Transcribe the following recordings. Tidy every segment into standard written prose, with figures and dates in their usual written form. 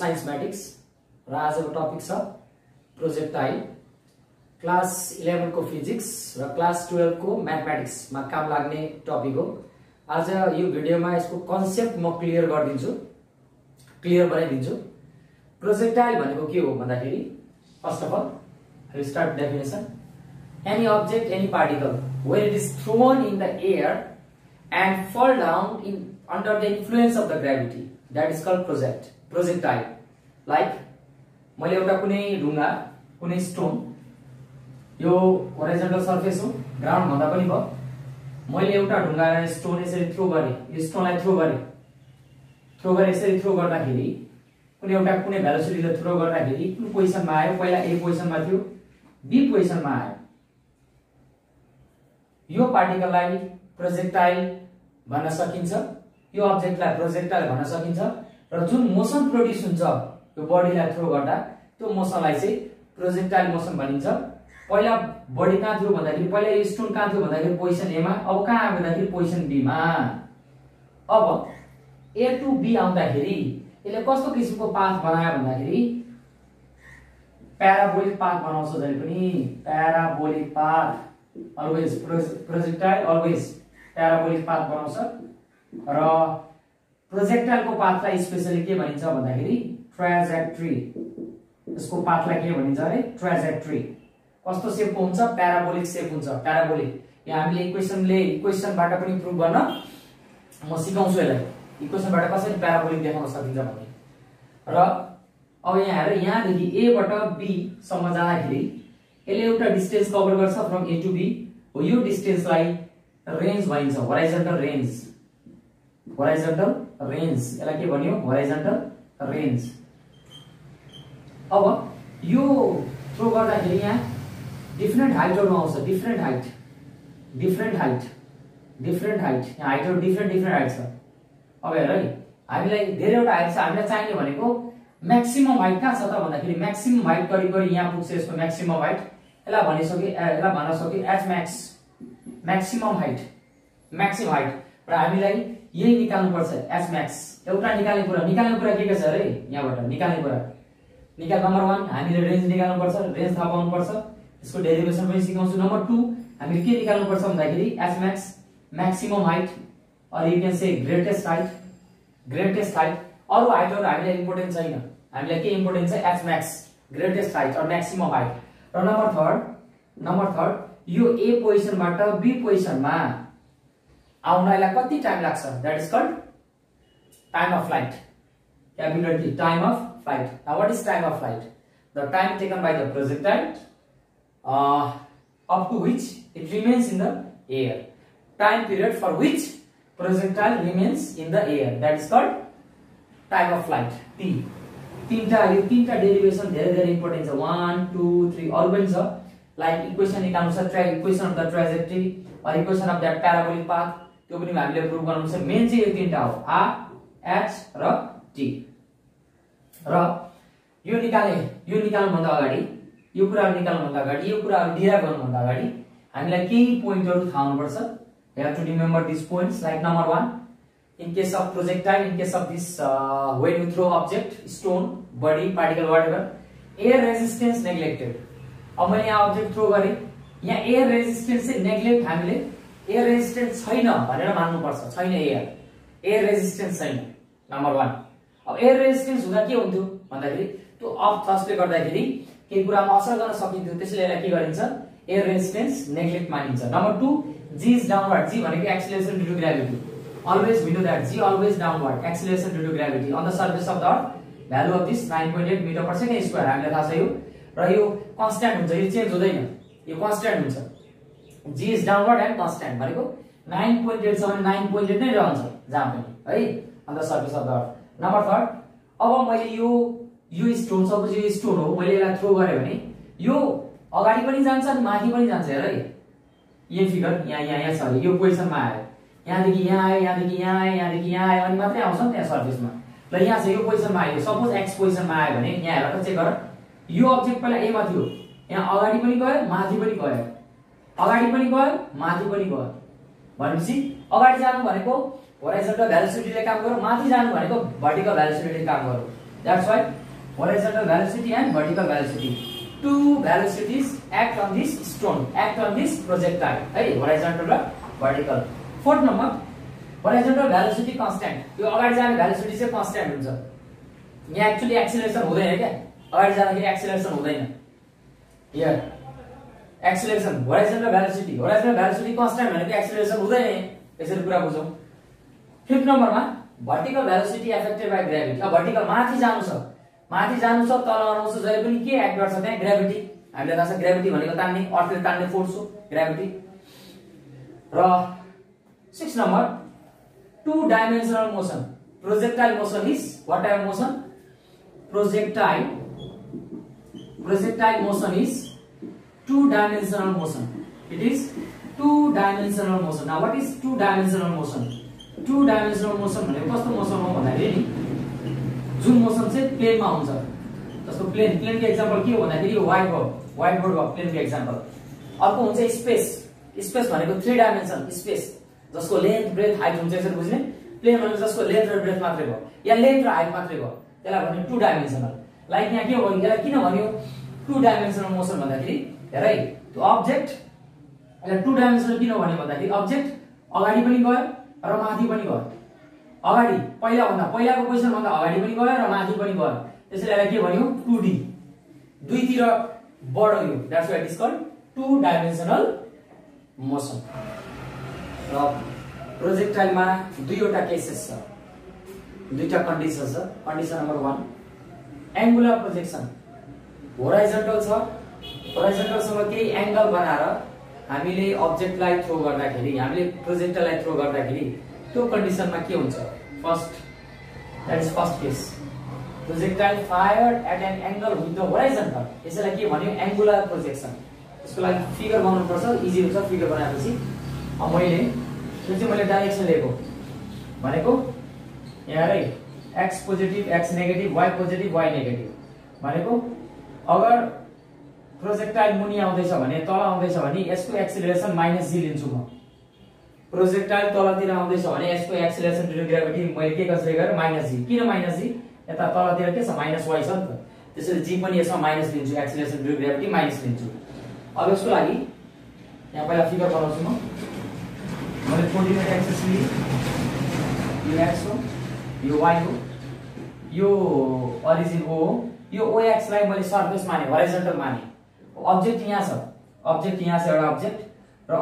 Science matrix र आजको topic छ प्रोजेक्टाइल। क्लास 11 को फिजिक्स र क्लास 12 को म्याथमेटिक्स मा काम लाग्ने टपिक हो। आज यो भिडियोमा यसको कन्सेप्ट म क्लियर बनाइदिन्छु। प्रोजेक्टाइल भनेको के हो भन्दाखेरि first of all I will start definition. Any object, any particle when it is thrown in the air and fall down under the influence of the gravity, that is called projectile. Like मैले एउटा कुनै ढुङ्गा, कुनै stone, यो होराइजन्टल surface हो, ground भन्दा पनि भयो, मैले एउटा ढुङ्गा स्टोन यसरी थ्रो गरे, यो स्टोनलाई थ्रो गरे यसरी थ्रो गर्दाखेरि कुनै भेलोसिटीले थ्रो गर्दाखेरि कुन पोजिसनमा आयो? पहिला ए पोजिसनमा थियो, बी पोजिसनमा आयो। यो पार्टिकललाई प्रोजेक्टाइल भन्न सकिन्छ, यो अब्जेक्टलाई प्रोजेक्टाइल भन्न सकिन्छ र जुन मोसन प्रोड्युस हुन्छ यो बडीलाई थ्रो गर्दा त्यो मोसनलाई चाहिँ प्रोजेक्टाइल मोसन भनिन्छ। पहिला बडी कहाँ थियो भन्दाखेरि पहिला यो स्टोन कहाँ थियो भन्दाखेरि पोजिसन ए मा, अब कहाँ आयो भन्दाखेरि पोजिसन बी मा। अब ए टु बी आउँदाखेरि यसले कस्तो किसिमको पाथ बनायो भन्दाखेरि प्याराबोलिक पाथ बनाउँछ। जहिले पनि प्याराबोलिक path, always projectile always parabolic path बनाउँछ र प्रोजेक्टाइल को पाथलाई स्पेशली के भनिन्छ भन्दाखेरि ट्र्याजेक्टरी। यसको पाथलाई के भनिन्छ अरे? ट्र्याजेक्टरी। कस्तो शेपको हुन्छ? प्याराबोलिक शेप हुन्छ। प्याराबोलिक यहाँ हामीले इक्वेसनबाट पनि प्रुभ गर्न म सिकाउँछु यसलाई, इक्वेसनबाट कसरी प्याराबोलिक देखाउन सकिन्छ भन्ने। र अब यहाँ हेर, यहाँदेखि ए बाट बी सम्म जाँदाखेरि यसले एउटा डिस्टेन्स कभर गर्छ फ्रम ए टु बी हो। यो डिस्टेन्सलाई रेन्ज भनिन्छ, होराइजन्टल रेन्ज। यसलाई के भन्यो? होराइजन्टल रेन्ज। अब यो थ्रो गर्दाखेरि यहाँ डिफरेन्ट हाइटहरु आउँछ, डिफरेन्ट हाइट यहाँ हाइटहरु डिफरेन्ट हाइट छ। अब हेर है, हामीलाई धेरैवटा हाइट छ, हामीलाई चाहिने भनेको म्याक्सिमम हाइट कहाँ छ त भन्दाखेरि म्याक्सिमम हाइट करिब यहाँ पुग्छ। यसको म्याक्सिमम हाइट यसलाई भन्न सके एच म्याक्स, म्याक्सिमम हाइट र हामीलाई यही निकाल्नु पर्छ एच म्याक्स। एउटा निकाल्ने कुरा के छ अरे? यहाँबाट निकाल्ने कुरा नम्बर 1 हामीले रेन्ज निकाल्नु पर्छ, रेन्ज थाहा पाउनु पर्छ, यसको डेरिभेसन पनि सिकाउँछु। नम्बर 2 हामीले के निकाल्नु पर्छ भन्दाखेरि H max, maximum height, or you can say greatest height. अरु हाइटहरु हामीलाई इम्पोर्टेन्ट छैन, हामीलाई के इम्पोर्टेन्ट छ? एच म्याक्स, ग्रेटेस्ट हाइट और म्याक्सिमम हाइट। र नम्बर थर्ड यो ए पोजिसनबाट बी पोजिसनमा आउनलाई कति टाइम लाग्छ? That is called time of flight. Capital T, time of flight. Now what is time of flight? The time taken by the projectile up to which it remains in the air, time period for which projectile remains in the air, that is called time of flight। तीनटा derivation धेरै important छ। 1 2 3 अरु पनि छ, like equation निकाल्नु छ, equation of the ट्र्याजेक्टरी और equation of that प्याराबोलिक path, त्यो पनि हामीले प्रुभ गर्नु छ। मेन चाहिँ यो तीनटा हो, आ एच र टी। र यो निकाल्नु भन्दा अगाडि, यो कुराहरु डिराइभ गर्नुभन्दा अगाडि हामीलाई केही पोइन्टहरु थाहा हुनुपर्छ। We have to remember this points. Like number 1, in case of projectile, in case of this when you throw object, stone, body, particle, whatever, air resistance neglected। अब मैले यहाँ ऑब्जेक्ट थ्रो गरे, यहाँ एयर रेजिस्टेन्स चाहिँ neglect, हामीले air resistance छैन भनेर मान्नु पर्छ। छैन, एयर रेजिस्टेन्स छैन, नम्बर 1। अब एयर रेजिस्टेन्स हुँदा के हुन्थ्यो भन्दाखेरि त्यो अफ थ्रस्टले गर्दाखेरि केही कुरामा असर गर्न सकिन्थ्यो, त्यसैले यसलाई के गरिन्छ? एयर रेजिस्टेन्स नेग्लेक्ट मानिन्छ। Number 2, g is downward. g भनेको acceleration due to gravity. Always we know that g always downward, acceleration due to gravity on the surface of the earth, value of this 9.8 meter per second square। हामीलाई थाहा छ यो, र यो constant हुन्छ, यो change हुँदैन, यो कन्स्ट्यान्ट हुन्छ। g is downward and constant भनेको 9.8 छ भने 9.8 नै रहन्छ जहाँ पनि है, on the surface of the earth। Number 3, अब मैले यो स्टोन, सपोज यो स्टोन हो, मैले यसलाई थ्रो गरे भने यो अगाडि पनि जान्छ अनि माथि पनि जान्छ। हेर है, यो फिगर यहाँ छ, यो पोजिसनमा आयो, यहाँदेखि यहाँ आयो, यहाँदेखि यहाँ आयो अनि मात्रै आउँछ नि त्यहाँ सर्फेसमा। ल यहाँ चाहिँ यो पोजिसनमा आयो, सपोज एक्स पोजिसनमा आयो भने यहाँ हेर त, चेक गर, यो अब्जेक्ट पहिला ए मा थियो, यहाँ अगाडि पनि गयो, माथि पनि गयो, भनेपछि अगाडि जानु भनेको होराइजन्टल भेलोसिटीले काम गर्यो, माथि जानु भनेको भर्टिकल भेलोसिटीले काम गर्यो। That's why horizontal velocity and vertical velocity. Two velocities act on this stone, act on this projectile. Hey, horizontal र vertical. Fourth number, horizontal velocity constant. यो अगाडि जाने velocity चाहिँ constant हुन्छ. यहाँ actually acceleration हुँदैन क्या. अगाडि जाँदाखेरि acceleration हुँदैन. Here acceleration, horizontal velocity constant भनेको acceleration हुँदैन. यसरी कुरा बुझौं. Fifth number मा vertical velocity affected by gravity. अब vertical माथि जानु छ तल आउनु छ जहिले पनि के एक्ट गर्छ त्यहाँ ग्रेभिटी. हामीले थाहा छ ग्रेभिटी भनेको तान्ने अर्थले तान्ने फोर्स हो ग्रेभिटी. र 6 number, two dimensional motion. Projectile motion is what type of motion? Projectile motion is two dimensional motion. It is two dimensional motion. Now what is two dimensional motion? Two dimensional motion भनेको कस्तो motion हो भन्दाखेरि नि जुन motion चाहिँ प्लेनमा हुन्छ. जस्तो प्लेनको एक्जाम्पल के हो भन्दाखेरि यो व्हाइट बोर्ड भयो प्लेनको एक्जाम्पल. अर्को हुन्छ स्पेस भनेको 3 डाइमेन्सन स्पेस जसको लेन्थ ब्रेथ हाइट हुन्छ. यसरी बुझ्ने प्लेन भनेको जसको लेन्थ र ब्रेथ मात्रै भयो या लेन्थ र हाइट मात्रै भयो त्यसलाई भन्ने टु डाइमेन्सनल. लाइक यहाँ के हो भने यसलाई किन भन्यो टु डाइमेन्सनल मोसन भन्दाखेरि हेर है त्यो अब्जेक्ट यसलाई टु डाइमेन्सनल किन भन्यो भन्दाखेरि अब्जेक्ट अगाडि पनि गयो र माथि पनि गयो. अगाडि पहिलाको पोजिसन भन्दा अगाडि पनि गयो र माथि पनि गयो. त्यसैले यसलाई के भन्यो 2D दुईतिर बढ्यो यो. That's why it is called two dimensional motion. र प्रोजेक्टाइलमा दुईवटा केसेस छ, दुईटा कन्डिसन छ. Condition number 1 angular projection. Horizontal छ, होराइजन्टलसँग केही एंगल बनाएर हामीले अब्जेक्टलाई थ्रो गर्दाखेरि हामीले प्रोजेक्टरलाई थ्रो गर्दाखेरि त्यो कन्डिसनमा के हुन्छ? First that is first case projectile fired at an angle with the horizontal. यसलाई के भन्यो एंगुलर प्रोजेक्सन. यसको लागि फिगर बनाउनु पर्छ. इजी हुन्छ फिगर बनाएपछि. अब मैले डाइरेक्सन लिएको भनेको यहाँ है x positive x negative y positive y negative भनेको अगर प्रोजेक्टाइल मुनि आउँदैछ भने तल आउँदैछ भने यसको एक्सिलरेसन -g लिन्छु म. प्रोजेक्टाइल तलतिर आउँदैछ भने यसको एक्सिलरेसन ड्यू टु ग्रेभिटी मैले के कन्सिडर गरे -g. किन -g? यता तलतिर के छ -y छ नि त. त्यसैले g पनि यसमा माइनस लिन्छु. Acceleration due to gravity minus लिन्छु. अब यसको लागि यहाँ पहिला फिगर बनाउँछु म. मैले कोर्डिनेट एक्सिस लिए यो x हो यो y हो यो ओरिजिन o हो. यो ox लाई मैले सरफेस माने होराइजन्टल माने. अब्जेक्ट यहाँ छ एउटा अब्जेक्ट र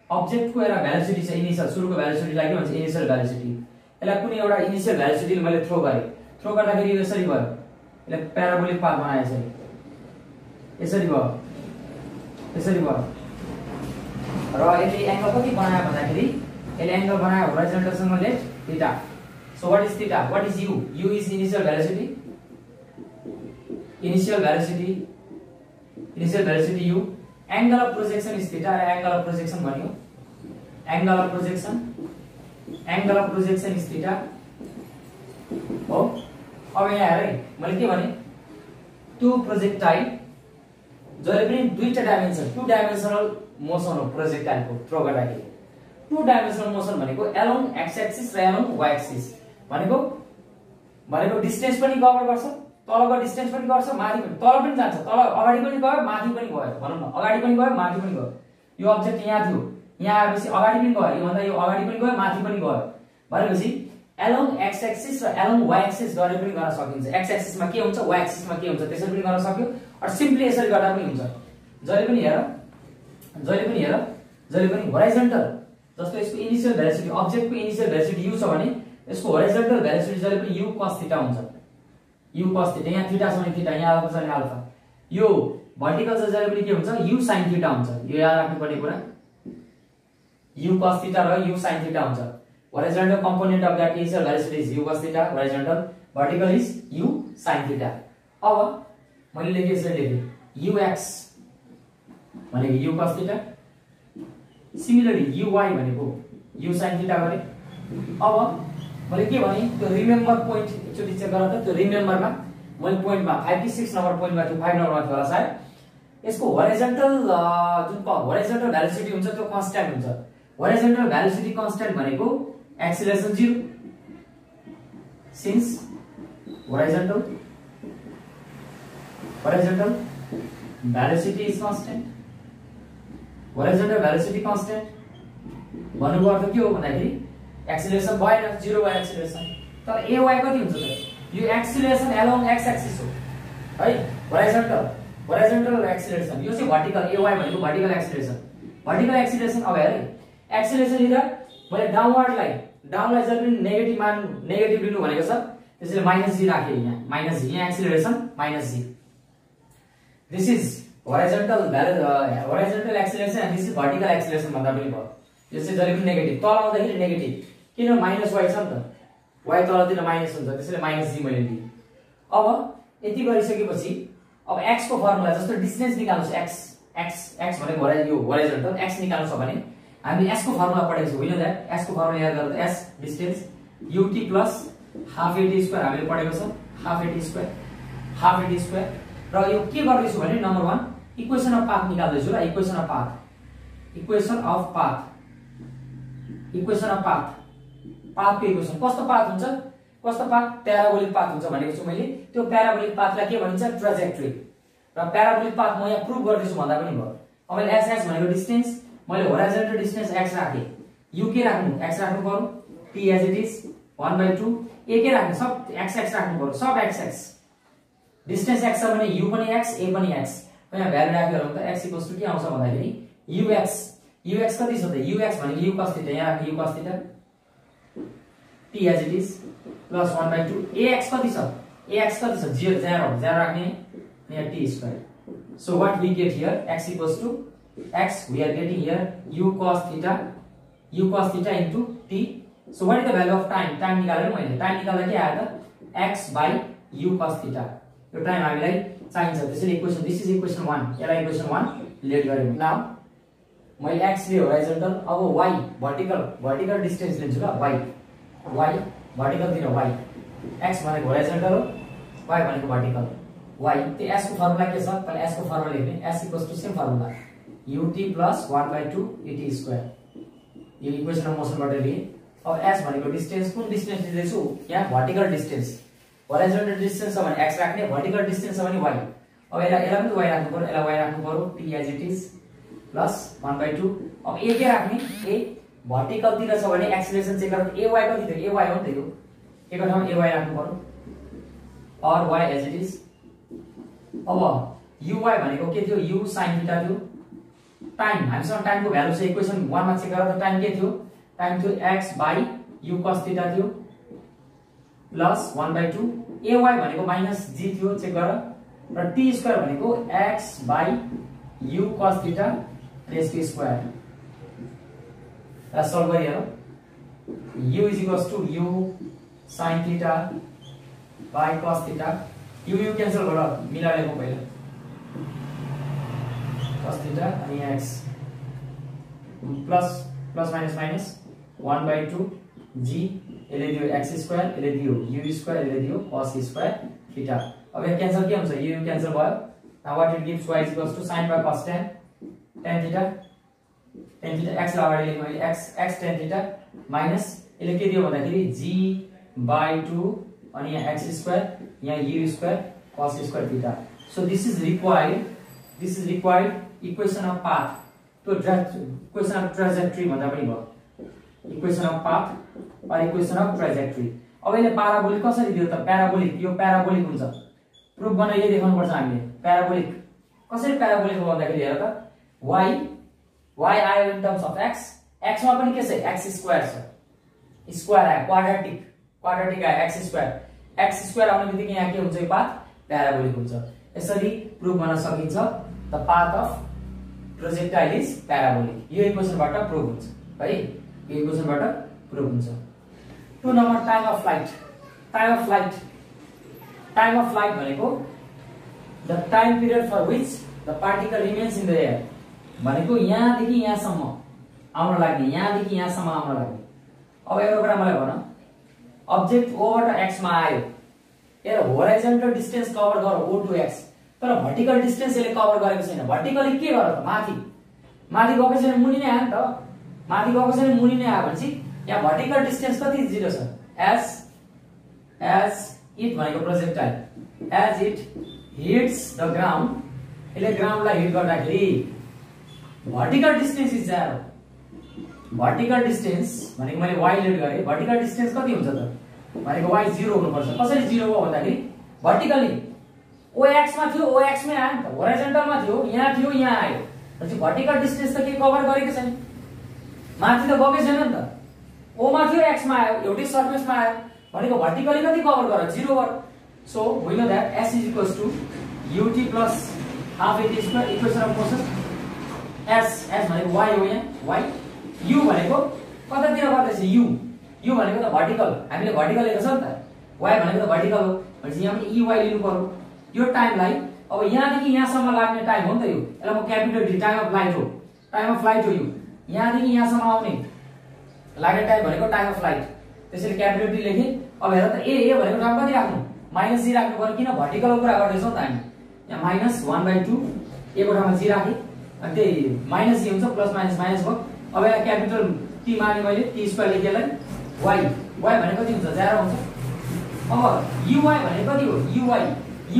अब्जेक्टको एउटा भेलोसिटी छ इनिशियल सुरुको भेलोसिटीलाई के भन्छ इनिशियल भेलोसिटी. यसलाई कुनै एउटा इनिशियल भेलोसिटीले मैले थ्रो गर्दाखेरि यो यसरी भयो. यसले प्याराबोलिक पाथ बनाए यसरी भयो र यसले एंगल कति बनायो भन्दाखेरि यसले एंगल बनायो होराइजन्टलसँग let theta. So what is theta? What is u? u is initial velocity u. Angle of projection is theta. Angle of projection भन्यो angle of projection is theta हो. अब यहाँ हेर है मैले के भने त्यो प्रोजेक्टाइल जहिले पनि दुईटा डाइमेन्सन टु डाइमेन्सनल मोसन हो. प्रोजेक्टाइलको थ्रो गर्दाखेरि टु डाइमेन्सनल मोसन भनेको एलोङ एक्स एक्सिस र एलोङ वाइ एक्सिस भनेको डिस्टेन्स पनि कभर गर्छ. तलको डिस्टेन्स पनि गर्छ माथि पनि तल पनि जान्छ. तल अगाडि पनि गयो माथि पनि गयो भनौं न. अगाडि पनि गयो माथि पनि गयो. यो अब्जेक्ट यहाँ थियो यहाँ आएपछि अगाडि पनि गयो यो भन्दा यो अगाडि पनि गयो माथि पनि गयो भनेपछि एलोङ एक्स एक्सिस र एलोङ वाइ एक्सिस गरेर पनि गर्न सकिन्छ. एक्स एक्सिसमा के हुन्छ वाइ एक्सिसमा के हुन्छ त्यसरी पनि गर्न सक्यो. अर सिम्पली यसरी गर्दा पनि हुन्छ. जहिले पनि होराइजन्टल जस्तो यसको इनिशियल भेलोसिटी अब्जेक्टको इनिशियल भेलोसिटी u छ भने यसको होराइजन्टल भेलोसिटी जहिले पनि u cos थीटा हुन्छ. u cos थीटा यहाँ थीटा छ भने थीटा यहाँ अल्फा छ भने अल्फा. यो भर्टिकल चाहिँ जहिले पनि के हुन्छ u sin थीटा हुन्छ. यो याद राख्नुपर्ने कुरा u cos थीटा र u sin थीटा हुन्छ. horizontal component of that initial velocity is u cos theta. Horizontal vertical is u sin theta. अब मैले लेखे यसरी लेखे ux भनेको u cos theta. Similarly uy भनेको u sin theta गरे. अब मैले के भने त्यो रिमेम्बर पोइन्ट एकचोटी चेक गर त. त्यो रिमेम्बरमा मैले पोइन्टमा 5 कि 6 नम्बर पोइन्टमा थियो 5 नम्बरमा थियो होला सायद. यसको होराइजन्टल जुन होराइजन्टल भेलोसिटी हुन्छ त्यो कन्स्ट्यान्ट हुन्छ. होराइजन्टल भेलोसिटी कन्स्ट्यान्ट भनेको acceleration 0 since horizontal velocity is constant, horizontal velocity constant भन्नुको अर्थ के हो भन्दाखेरि एक्सिलरेसन भएन, 0 भयो एक्सिलरेसन। तर ay कति हुन्छ त? यो एक्सिलरेसन अलोङ x एक्सिस हो है, होराइजन्टल एक्सिलरेसन। यो चाहिँ भर्टिकल, ay भनेको भर्टिकल एक्सिलरेसन। भर्टिकल एक्सिलरेसन अब हेर एक्सिलरेसन लिँदा मैले डाउनवर्डलाई जहिले पनि नेगेटिभ लिनु भनेको छ, त्यसैले -g राखे यहाँ, -g यहाँ acceleration -g। This is horizontal acceleration and this is vertical acceleration भन्दा पनि भयो। यो चाहिँ जहिले पनि नेगेटिभ, तल आउँदाखेरि नेगेटिभ, किन -y छ नि त, y तलतिर माइनस हुन्छ, त्यसैले -g मैले लिएँ। अब यति गरिसकेपछि अब x को फर्मुला जस्तो डिस्टेन्स निकाल्नुस्, x भनेको यो होराइजन्टल x निकाल्नु छ भने हामीले s को फर्मुला पढेको छौँ, होइन दैट s को फर्मुला याद गर्दा s distance ut plus half eighty square हामीले पढेको छ, हाफ एटी स्क्वायर र यो के गर्दैछु भने नम्बर 1 इक्वेसन अफ पाथ निकाल्दैछु र इक्वेसन अफ पाथ पाथको इक्वेसन कस्तो पाथ हुन्छ, प्याराबोलिक पाथ हुन्छ भनेको छु मैले। त्यो प्याराबोलिक पाथलाई के भनिन्छ, ट्राजेक्टरी। र प्याराबोलिक पाथ म यहाँ प्रुभ गर्दैछु भन्दा पनि भयो। अब मैले s भनेको डिस्टेन्स, मैले होराइजन्टल डिस्टेन्स x राखे, u के राख्नु, x राख्नु पर्यो, t as it is 1/2, a के राख्नु, सब x राख्नु पर्यो, सब x डिस्टेन्स x छ भने u पनि x, a पनि x। यहाँ भ्यालु राखेर हुन्छ x के आउँछ भन्दाखेरि ux कति छ त, ux भनेको u cos थीटा, यहाँ राख्नु u cos theta, t as it is plus 1/2, ax कति छ, 0 राख्ने, यहाँ t square. So what we get here, x we are getting here u cos theta into t। so what is the value of time निकालेर मैले time निकाल्दा के आयो त, x by u cos theta। यो टाइम हामीलाई चाहिन्छ, त्यसैले इक्वेसन, दिस इज इक्वेसन 1, यसलाई इक्वेसन 1 लेट गरे। नाउ मैले x लिए होराइजन्टल, अब y भर्टिकल डिस्टेन्स लिन्छु ल, y भर्टिकल तिर y, x भनेको होराइजन्टल हो, y भनेको भर्टिकल, y त्यो s को फर्मुला के छ, पहिले s को फर्मुला लेख्ने, s same formula ut plus 1/2 et square. यो इक्वेसन अफ मोसनबाट लिए। अब s भनेको डिस्टेन्स, कुन डिस्टेन्स लिँदैछु यहाँ, भर्टिकल डिस्टेन्स। होराइजन्टल डिस्टेन्स छ भने x राख्ने, भर्टिकल डिस्टेन्स छ भने y। अब यसलाई पनि y राख्नु पर्यो, यसलाई y राख्नु पर्यो, t as it is plus 1/2। अब a के राख्ने, a भर्टिकल तिर छ भने एक्सिलरेसन चेक गर्दा ay कति थियो, ay हो नि त, यो a को ठाउँमा ay राख्नु पर्यो और y एज इट इज। अब uy भनेको के थियो, u sin थीटा थियो। टाइम हामीसँग टाइमको भ्यालु छ, इक्वेसन 1 मा चेक गर्दा टाइम के थियो, टाइम थियो x by u cos theta थियो प्लस 1/2, ay भनेको -g थियो चेक गर, र t स्क्वायर भनेको x by u cos theta plus t square. र सल्भ गरिहेरौँ, u is equals to u sin theta by cos theta, u cancel गर, मिलाएर लेखौँ पहिला, cos थीटा अनि x प्लस माइनस 1/2 g, यसले दियो x स्क्वायर, यसले दियो u स्क्वायर, यसले दियो cos स्क्वायर थीटा। अब यहाँ क्यान्सल के हुन्छ, u क्यान्सल भयो। Now what it gives, y is equals to sin by cos tan theta x अगाडि लेख्नु मैले, x tan थीटा माइनस यसले के दियो भन्दाखेरि g/2 अनि यहाँ x स्क्वायर, यहाँ u square cos square theta. So this is required equation of path, तो इक्वेसन अफ ट्राजेक्टरी भन्दा पनि भयो, इक्वेसन अफ पाथ और इक्वेसन अफ ट्राजेक्टरी। अब यसले प्याराबोलिक कसरी दियो त, प्याराबोलिक, यो प्याराबोलिक हुन्छ, प्रुफ गर्न यही देखाउनु पर्छ हामीले। प्याराबोलिक कसरी प्याराबोलिक हो भन्दाखेरि हेर त, y आयो इन टर्म्स अफ x मा पनि के छ, x स्क्वायर छ, स्क्वायर आयो, क्वाड्रेटिक आयो, x स्क्वायर आउने बित्तिकै यहाँ के हुन्छ, यो पाथ प्याराबोलिक हुन्छ। यसरी प्रुफ गर्न सकिन्छ the path of projectile is प्याराबोलिक। यो इक्वेसनबाट प्रुफ हुन्छ है, यो इक्वेसनबाट प्रुफ हुन्छ। 2 नम्बर टाइम अफ फ्लाइट भनेको the time period for which the particle remains in the air, भनेको यहाँदेखि यहाँसम्म आउन लाग्ने, यहाँदेखि यहाँसम्म आउन लाग्ने। अब एउटा कुरा मलाई भन, अब्जेक्ट ओबाट x मा आयो, हेर होराइजन्टल डिस्टेन्स कभर गर o to x, तर भर्टिकल डिस्टेन्स यसले कभर गरेको छैन। भर्टिकली के गर त, माथि गएको छैन, मुनि नै आयो नि त, माथि गएको छैन, मुनि नै आयो भनेपछि यहाँ भर्टिकल डिस्टेन्स कति 0 छ, s इट भनेको projectile as it hits the ground यसले ग्राउन्डलाई हिट गर्दाखेरि vertical distance is 0 vertical distance भनेको मैले y लेट गरे भर्टिकल डिस्टेन्स कति हुन्छ त भनेको y 0 हुनुपर्छ कसरी 0 हो भन्दाखेरि भर्टिकली OX मा थियो OX मै आयो नि त होराइजन्टल मा थियो यहाँ आयो त्यसपछि भर्टिकल डिस्टेन्स त के कभर गरेको छैन माथि त गएकै छैन नि त O मा थियो X मा आयो एउटै सर्फेस मा आयो भनेको भर्टिकली कति कभर गर्यो 0 गर so we know that S ut plus half at square equation of motion S भनेको y हो यहाँ y u भनेको कतातिर गर्दैछ u भनेको त भर्टिकल हामीले भर्टिकल लेखेको छ नि त y भनेको त भर्टिकल हो भनेपछि यहाँ पनि ey लिनु पर्यो यो टाइमलाई अब यहाँदेखि यहाँसम्म लाग्ने टाइम हो नि त यो यसलाई म capital D time of flight हो यो यहाँदेखि यहाँसम्म आउने लाग्ने टाइम भनेको टाइम अफ फ्लाइट त्यसैले क्यापिटल डी लेखे अब हेर त ए भनेको टाइम कति राख्नु -g राख्नु पर्यो किन भर्टिकलको कुरा गर्दैछौँ त हामी यहाँ -1/2 ए को ठाउँमा g राखे अनि त्यही -g हुन्छ प्लस माइनस माइनस भयो अब यहाँ क्यापिटल टी माने मैले टी स्क्वायर लेखेलाई y भनेको कति हुन्छ 0 हुन्छ अब uy भनेको कति हो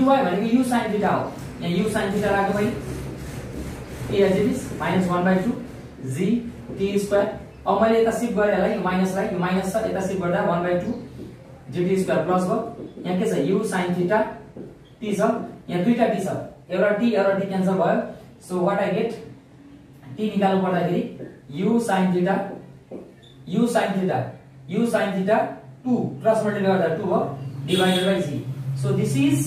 uy भनेको u sin थीटा हो यहाँ u sin थीटा राख्नु मैले a as it is -1/2 g t square अब मैले यता शिफ्ट गरेर यसलाई यो माइनसलाई यो माइनस छ यता शिफ्ट गर्दा 1/2 g t स्क्वायर प्लस भयो यहाँ के छ u sin थीटा t छ यहाँ दुईटा t छ एउटा t क्यान्सल भयो so what I get t निकाल्नु पर्दाखेरि u sin theta 2 plus multiply गर्दा 2 हो divided by g so this is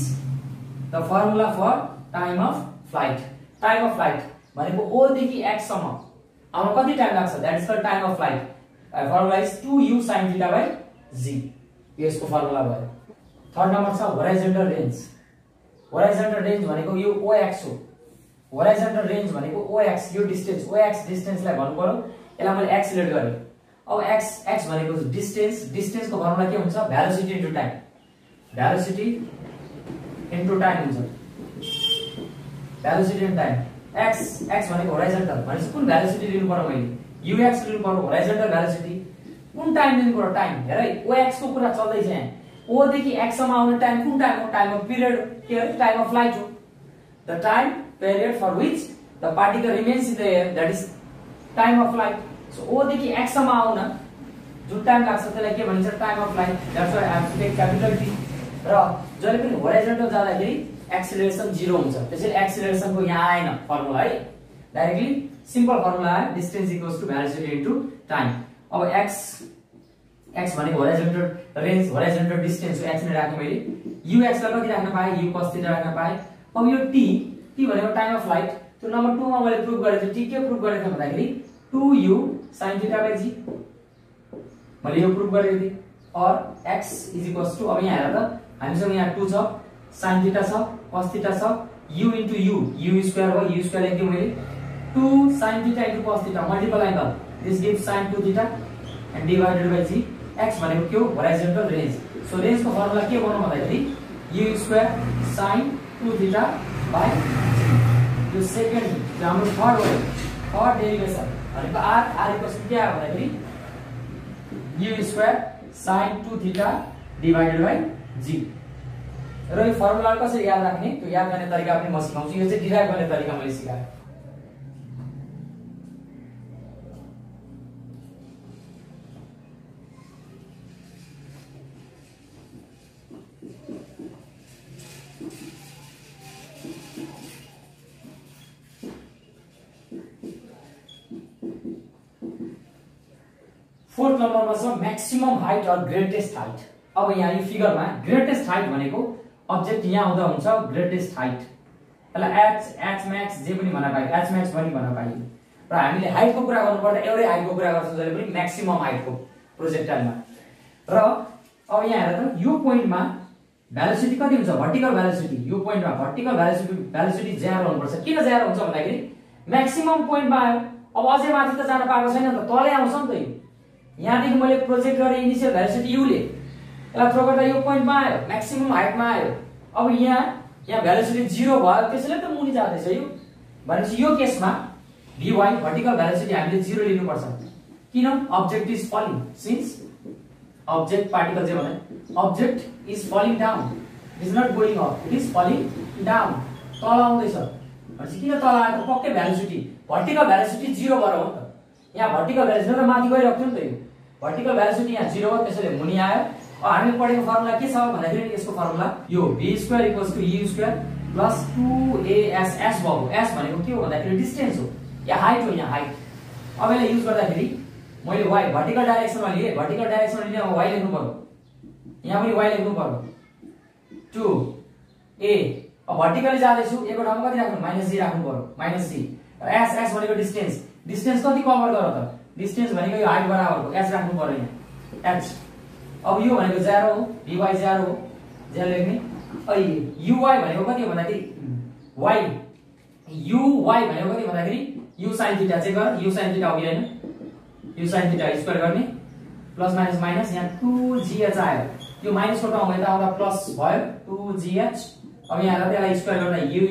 the formula for time of flight भनेको o देखि x सम्म अब कति टाइम लाग्छ that is called time of flight formula is 2u sin theta by g यसको formula भयो थर्ड नम्बर छ horizontal range भनेको यो ox हो होराइजन्टल रेन्ज भनेको OX यो डिस्टेन्स OX डिस्टेन्सलाई भन्नु पर्यो यसलाई मैले x लेट गरे अब x भनेको डिस्टेन्सको फर्मुला के हुन्छ भेलोसिटी इन्टु टाइम हुन्छ भेलोसिटी इन्टु टाइम x भनेको होराइजन्टल भनेपछि कुन भेलोसिटी लिनु पर्यो मैले ux लिनु पर्यो होराइजन्टल भेलोसिटी कुन टाइम लिनु पर्यो टाइम हेर OX को कुरा चल्दै छ यहाँ O देखि x सम्म आउने टाइम कुन टाइम हो टाइम अफ पिरियड के हो टाइम अफ फ्लाइट हो the time period for which the particle remains in the air that is time of flight so o देखि x सम्म आउन जुन टाइम लाग्छ त्यसलाई के भनिन्छ time of flight that's why I have to take capital T र जहिले पनि होराइजन्टल जाँदाखेरि एक्सेलरेसन 0 हुन्छ त्यसैले एक्सेलरेसन को यहाँ आएन फर्मुला है डाइरेक्टली सिम्पल फर्मुला है distance equals to velocity into time अब x भनेको होराइजन्टल रेन्ज होराइजन्टल डिस्टेन्स हो x ने राख्ने मैले ux लाई कति राख्न पाए u cos थीटा राख्न पाए अब यो t भनेको टाइम अफ फ्लाइट त्यो नम्बर 2 मा मैले प्रुफ गरेको छु t के प्रुफ गरेको थिएँ भन्दाखेरि 2u sin theta by g मैले यो प्रुफ गरेको थिएँ और x अब यहाँ हेर त हामीसँग यहाँ 2 छ sin थीटा छ cos थीटा छ u into u स्क्वायर हो u स्क्वायर लेख्दियो मैले 2 sin theta into cos theta multiple angle this gives sin 2 theta and divided by g x भनेको के हो होराइजन्टल रेन्ज सो रेन्ज को फर्मुला के बनाउँ भन्दाखेरि u square sin 2 theta by यो सेकेन्ड हाम्रो थर्ड डेरिभेसन भनेको r इक्वल्स टु के आयो भन्दाखेरि u square sin 2 theta divided by g र यो फर्मुला कसरी याद राख्ने त्यो याद गर्ने तरिका पनि म सिकाउँछु यो चाहिँ डिराइभ गर्ने तरिका मैले सिकाएँ फोर्थ नम्बरमा छ मैक्सिमम हाइट और ग्रेटेस्ट हाइट अब यहाँ यो फिगरमा ग्रेटेस्ट हाइट भनेको अब्जेक्ट यहाँ हुँदा हुन्छ ग्रेटेस्ट हाइट यसलाई h max जे पनि भन्न पाइयो h max पनि भन्न पाइयो र हामीले हाइटको कुरा गर्नु पर्दा एउटै हाइटको कुरा गर्छौं जहिले पनि म्याक्सिमम हाइटको प्रोजेक्टाइलमा र अब यहाँ हेर त यो पोइन्टमा भेलोसिटी कति हुन्छ भर्टिकल भेलोसिटी यो पोइन्टमा भर्टिकल भेलोसिटी 0 हुनुपर्छ किन 0 हुन्छ भन्दाखेरि म्याक्सिमम पोइन्टमा आयो अब अझै माथि त जान पाएको छैन त तलै आउँछ नि त यो यहाँदेखि मैले प्रोजेक्ट गरे इनिशियल भेलोसिटी u ले यसलाई थ्रो गर्दा यो पोइन्टमा आयो म्याक्सिमम हाइटमा आयो अब यहाँ भेलोसिटी 0 भयो त्यसैले त मुनि जाँदैछ यो भनेपछि यो केसमा vy भर्टिकल भेलोसिटी हामीले 0 लिनु पर्छ किन object is falling since object particle चाहिँ भने object is falling down, it is not going up, it is falling down, तल आउँदैछ भनेपछि किन तल आएको पक्कै भेलोसिटी भर्टिकल भेलोसिटी 0 भएर हो नि त यहाँ भर्टिकल भेलोसिटी त माथि गइरहेको थियो नि त यो भर्टिकल भेलोसिटी यहाँ 0 हो त्यसैले मुनि आयो हामीले पढेको फर्मुला के छ भन्दाखेरि यसको फर्मुला यो v² = u² plus 2as s भयो s भनेको के हो भन्दाखेरि डिस्टेन्स हो या हाइट हो यहाँ हाइट अब यसलाई युज गर्दाखेरि मैले y भर्टिकल डाइरेक्सनमा लिए भर्टिकल डाइरेक्सनमा लिने अब y लेख्नु पर्यो यहाँ पनि y लेख्नु पर्यो 2a अब भर्टिकली जाँदै छु एक ठाउँमा कति राख्नु -g राख्नु पर्यो -g र s भनेको डिस्टेन्स डिस्टेन्स कति कभर गर त डिस्टेन्स भनेको यो हाइट बराबरको h राख्नु पर्यो यहाँ h अब यो भनेको 0 हो vy 0 हो 0 लेख्ने uy भनेको कति हो भन्दाखेरि y uy भनेको कति भन्दाखेरि u sin थीटा चेक गर u sin थीटा हो कि हैन u sin थीटा स्क्वायर गर्ने प्लस माइनस माइनस यहाँ 2gh आयो यो माइनस को टर्म यता आउँदा प्लस भयो 2gh अब यहाँ र त्यसलाई स्क्वायर गर्दा u²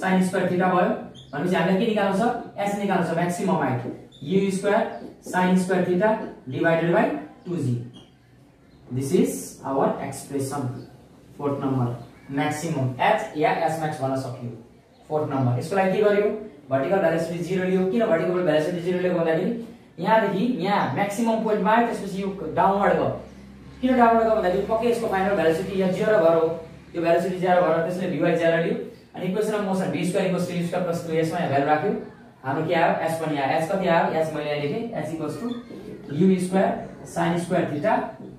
sin स्क्वायर थीटा भयो भनेपछि हामीले के निकाल्नु छ s निकाल्नु छ maximum height u² sin square theta divided by 2g this is our expression fourth number maximum h या s max भन्न सकियो फोर्थ नम्बर यसको लागि के गर्यो भर्टिकल भेलोसिटी 0 लियो किन भर्टिकल भेलोसिटी 0 लियो भन्दाखेरि यहाँ देखि यहाँ म्याक्सिमम पोइन्टमा आयो त्यसपछि यो डाउनवर्ड गयो किन डाउनवर्ड गयो भन्दाखेरि पक्कै यसको फाइनल भेलोसिटी यहाँ 0 भएर यो भेलोसिटी 0 भएर त्यसले vy 0 लियो अनि equation of motion v² = u² + 2s मा यहाँ भ्यालु राख्यो हाम्रो के आयो s पनि आयो s कति आयो s मैले यहाँ लेखे s = u² sin square theta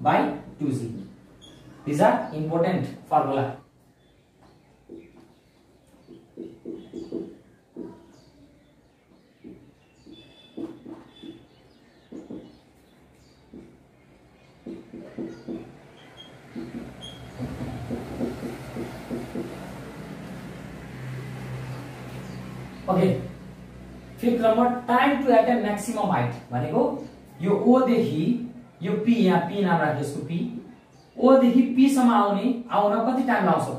by 2g these are important formula okay fifth number time to attain maximum height भनेको यो o देखि यो p यहाँ p नाम राख्यो यसको p o देखि p सम्म आउन कति टाइम लाग्छ त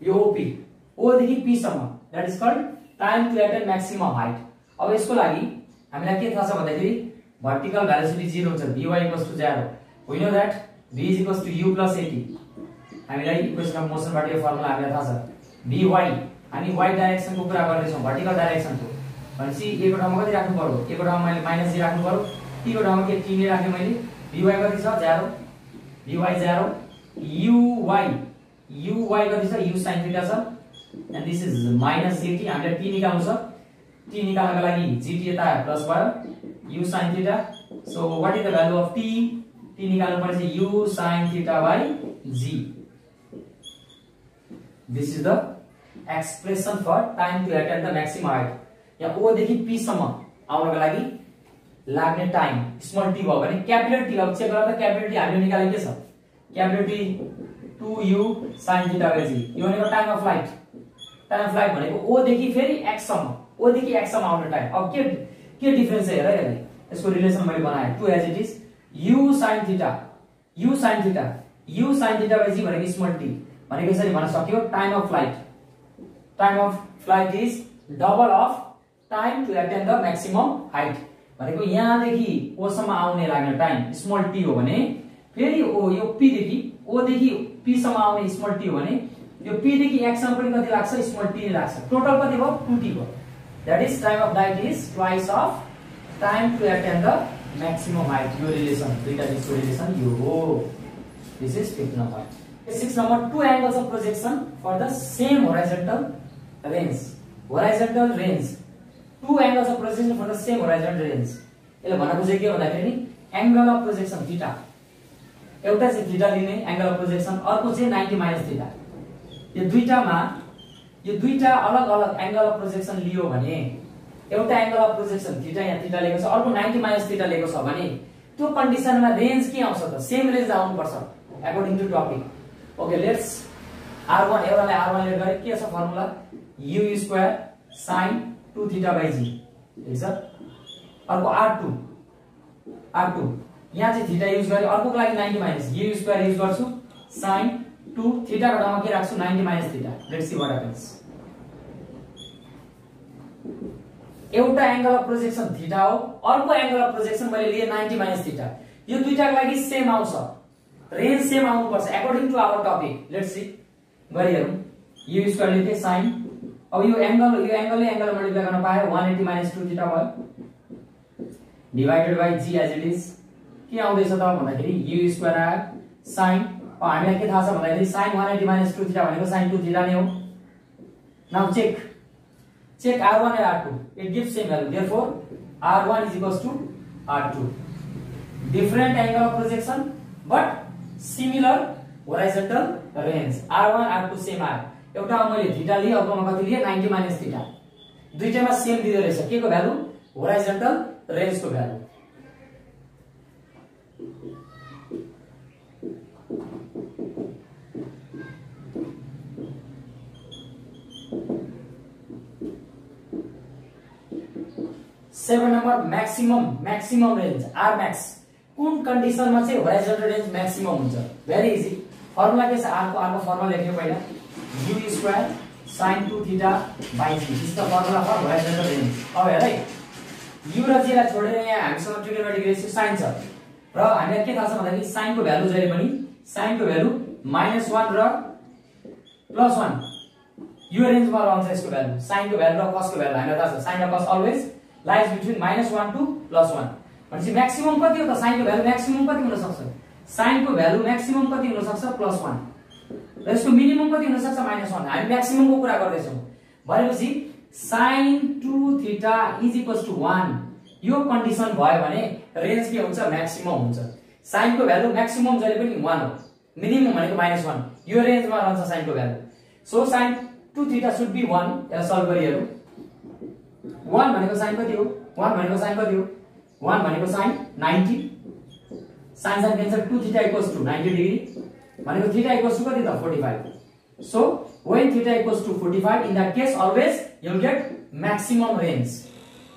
यो o देखि p सम्म that is called time to attain maximum height अब यसको लागि हामीलाई के थाहा छ भन्दाखेरि भर्टिकल भेलोसिटी 0 हुन्छ vy = 0 we know that v = u + at हामीलाई इक्वेसन अफ मोसन बाट यो फर्मुला हामीलाई थाहा छ vy हामी y डाइरेक्सन को कुरा गर्दै छौं भर्टिकल डाइरेक्सन को भनेपछि एक ठाउँमा कति राख्नु पर्यो एक ठाउँमा मैले -g राख्नु पर्यो t को ठाउँमा के t ने राखे मैले vy कति छ 0 vy 0 uy कति छ u sin थीटा छ and this is -gt हामीले t निकाल्नु छ t निकाल्नको लागि gt यता प्लस भयो u sin theta so what is the value of t निकाल्नु पर्छ u sin theta by g this is the expression for time to attain the maximum height yeah o देखि p सम्म आउनको लागि लाग्ने time small t भयो भने capital t अब चेक गर्दा क्यापिटल t हामीले निकालेको के छ capital t 2u sin theta by g यो भनेको टाइम अफ फ्लाइट भनेको o देखि फेरि x सम्म आउने टाइम अब के डिफरेन्स छ हेर यसलाई यसको रिलेसन मैले बनाए 2 as it is u sin theta by g भनेको स्मल t भनेको यसरी भन्न सकियो time of flight is double of time to attain the maximum height भनेको यहाँ देखि o सम्म आउने लाग्ने टाइम स्मल t हो भने फेरि o यो p देखि o देखि p सम्म आउने स्मल t हो भने यो p देखि x सम्म पनि कति लाग्छ स्मल t नै लाग्छ टोटल कति भयो 2t भयो that is time of flight is twice of time to attain the maximum height यो रिलेसन दुईटा बीचको रिलेसन यो हो this is fifth number six number two angles of projection for the same horizontal range two angles of projection for the same horizontal range यसले भन्न खोजेको के भन्दाखेरि एंगल अफ प्रोजेक्सन थीटा एउटा चाहिँ थीटा लिने एंगल अफ प्रोजेक्सन अर्को चाहिँ 90 - थीटा यो दुईटा अलग-अलग एंगल अफ प्रोजेक्सन लियो भने एउटा एंगल अफ प्रोजेक्सन थीटा यहाँ थीटा लिएको छ अर्को 90 - थीटा लिएको छ भने त्यो कन्डिसनमा रेंज के आउँछ त सेम रेंज आउनु पर्छ according to topic okay let's r1 एउटाले r1 लेट गरे के छ formula u² sin 2 theta by g ठीक छ अर्को r2 यहाँ चाहिँ थीटा युज गरे अर्कोको लागि 90 - u² युज गर्छु sin 2 थीटा को ठाउँमा के राख्छु 90 - theta let's see what happens एउटा एंगल अफ प्रोजेक्सन थीटा हो अर्को एंगल अफ प्रोजेक्सन मैले लिए 90 - थीटा यो दुईटाको लागि सेम आउँछ, रेन्ज सेम आउनु पर्छ according to our topic. Let's see गरिहेरौं। u स्क्वायर लेखे sin, अब यो एंगलले एंगल मल्टिप्लाई गर्न पाए 180 - 2 थीटा भयो divided by g as it is. के आउँदैछ त भन्दाखेरि u स्क्वायर आयो sin, अब हामीलाई के थाहा छ भन्दाखेरि sin 180 - 2 थीटा भनेको sin 2 थीटा नै हो। Now check r1 and r2, it gives same value, therefore r1 is equals to r2, different angle of projection but similar horizontal range। r1 r2 same आयो। एउटा मैले थीटा लिए, अर्कोमा कति लिए 90 - थीटा, दुईटैमा सेम दिँदै रहेछ के को भ्यालु, होराइजन्टल रेन्ज को value. Seven number maximum range R max कुन कंडीशन में चाहिँ होराइजन्टल रेंज मैक्सिमम हुन्छ। भेरी इजी, फर्मुला के छ, आर को फर्मुला लेख्नु पहिला u square sin 2 theta by g, this the formula for horizontal range. अब हेर है, u र g लाई छोडेर यहाँ हामीसँग ट्रिगोनोमेट्रिक रेशियो sin छ र हामीलाई के थाहा छ भन्दाखेरि sin को भ्यालु जहिले पनि sin को भ्यालु -1 र +1 यो रेन्जमा रहन्छ। यसको भ्यालु sin को भ्यालु र cos को भ्यालु हामीलाई थाहा छ, sin र cos always lies between -1 to +1। भनेपछि म्याक्सिमम कति हो त, sin को भ्यालु म्याक्सिमम कति हुन सक्छ, sin को भ्यालु म्याक्सिमम कति हुन सक्छ +1 र यसको मिनिमम कति हुन सक्छ -1। हामी म्याक्सिमम को कुरा गर्दै छौं भनेपछि sin 2 theta is equals to 1 यो कन्डिसन भयो भने रेन्ज के हुन्छ, म्याक्सिमम हुन्छ। sin को भ्यालु म्याक्सिमम जहिले पनि 1 हो, मिनिमम भनेको -1, यो रेन्जमा रहन्छ sin को value. So sin 2 theta should be 1। यसलाई सल्भ गरिहेरौं। 1 भनेको sin कति हो, 1 भनेको sin कति हो, 1 भनेको sin 90, sin cancel 2 theta equals to 90 degree भनेको थीटा इक्वल्स टु कति त 45। So when theta equals to 45 in that case always you will get maximum range.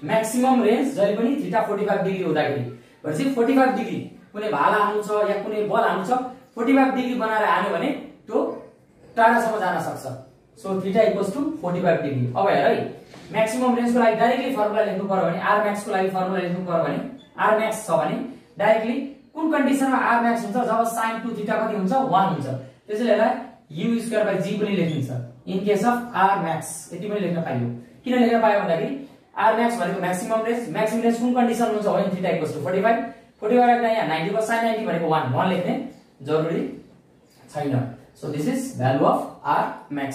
Maximum range जहिले पनि थीटा 45 डिग्री हुँदाखेरि भनेपछि 45 डिग्री कुनै भाला हान्नु छ या कुनै बल हान्नु छ 45 डिग्री बनाएर हान्यो भने त्यो टाढासम्म जान सक्छ। So theta equals to 45 degree. अब हेर है, मैक्सिमम रेंज को लागि डाइरेक्टली फर्मुला लेख्नु पर्यो भने r max को लागि फर्मुला लेख्नु पर्यो भने r max छ भने डाइरेक्टली कुन कन्डिसनमा r max हुन्छ, जब sin 2 थीटा कति हुन्छ 1 हुन्छ, त्यसैले यसलाई u स्क्वायर बाइ g पनि लेखिन्छ in case of r max। यति पनि लेख्न पाइयो। किन लेख्न पायो भन्दाखेरि r max भनेको म्याक्सिमम रेंज कुन कन्डिसन हुन्छ when थीटा इक्वल्स टु 45 राख्दा यहाँ 90 को sin 90 भनेको 1 लेख्ने जरुरी छैन। So this is value of r max।